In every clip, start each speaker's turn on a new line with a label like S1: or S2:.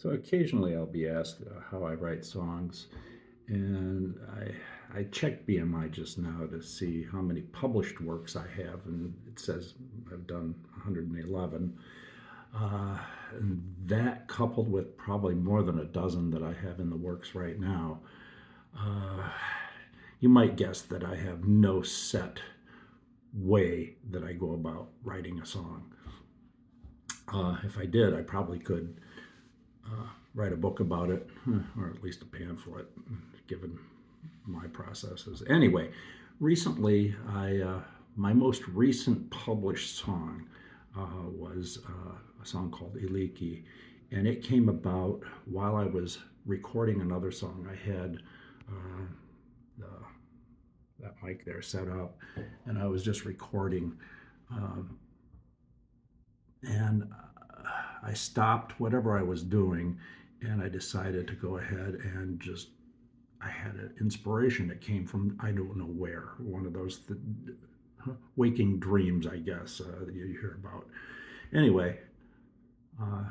S1: So occasionally I'll be asked how I write songs, and I checked BMI just now to see how many published works I have, and it says I've done 111. Uh, and that coupled with probably more than a dozen that I have in the works right now, uh, you might guess that I have no set way that I go about writing a song. If I did, I probably could write a book about it, or at least a pamphlet, given my processes. Anyway, recently, my most recent published song was a song called Iliki, and it came about while I was recording another song. I had the, that mic there set up, and I was just recording, and I stopped whatever I was doing, and I decided to go ahead and just I had an inspiration that came from I don't know where, one of those waking dreams, I guess, that you hear about. Anyway, uh,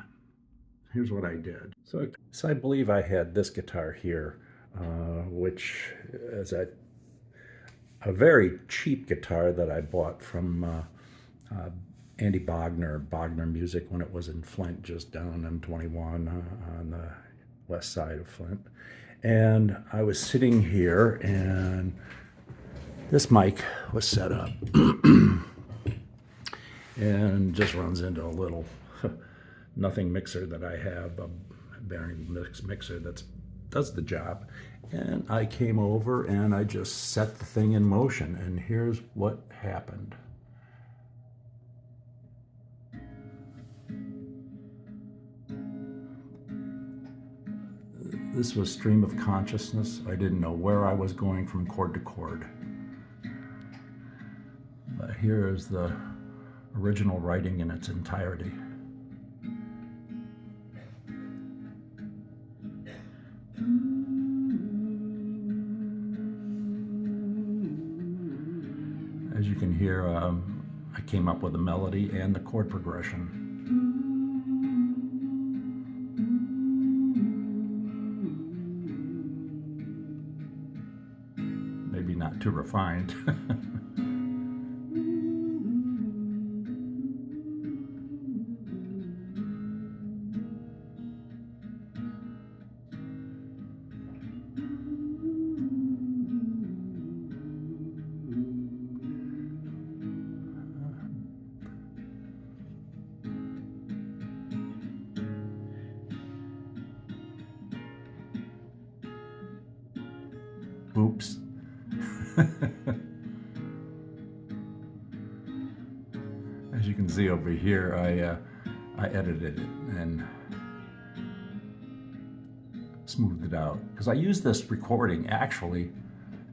S1: here's what I did. So I believe I had this guitar here, which is a very cheap guitar that I bought from Andy Bogner Music, when it was in Flint, just down M21 on the west side of Flint. And I was sitting here, and this mic was set up and just runs into a little nothing mixer that I have, a bearing mixer that does the job. And I came over and I just set the thing in motion, and here's what happened. This was stream of consciousness. I didn't know where I was going from chord to chord. But here is the original writing in its entirety. As you can hear, I came up with a melody and the chord progression. Maybe not too refined. Oops. As you can see over here, I edited it and smoothed it out, because I use this recording. Actually,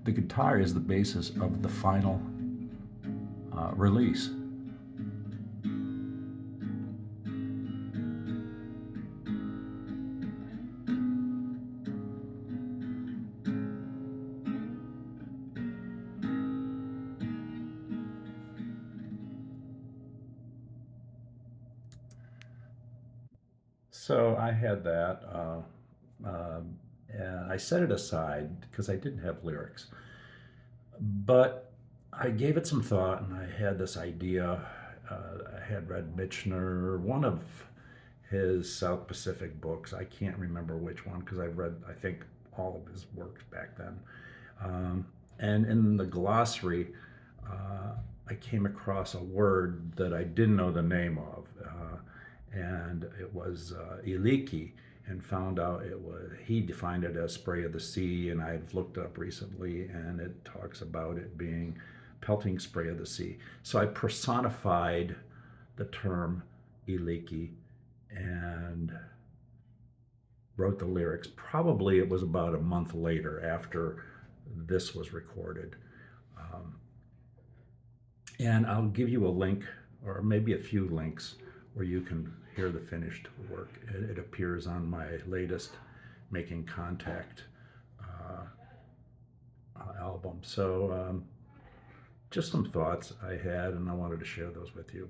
S1: the guitar is the basis of the final release. So I had that, and I set it aside because I didn't have lyrics. But I gave it some thought, and I had this idea. I had read Michener, one of his South Pacific books. I can't remember which one, because I've read, I think, all of his works back then. And in the glossary, I came across a word that I didn't know the name of, and it was Iliki, and found out it was, he defined it as spray of the sea, and I've looked up recently, and it talks about it being pelting spray of the sea. So I personified the term Iliki and wrote the lyrics. Probably it was about a month later after this was recorded. And I'll give you a link, or maybe a few links, where you can hear the finished work. It appears on my latest Making Contact album. So just some thoughts I had, and I wanted to share those with you.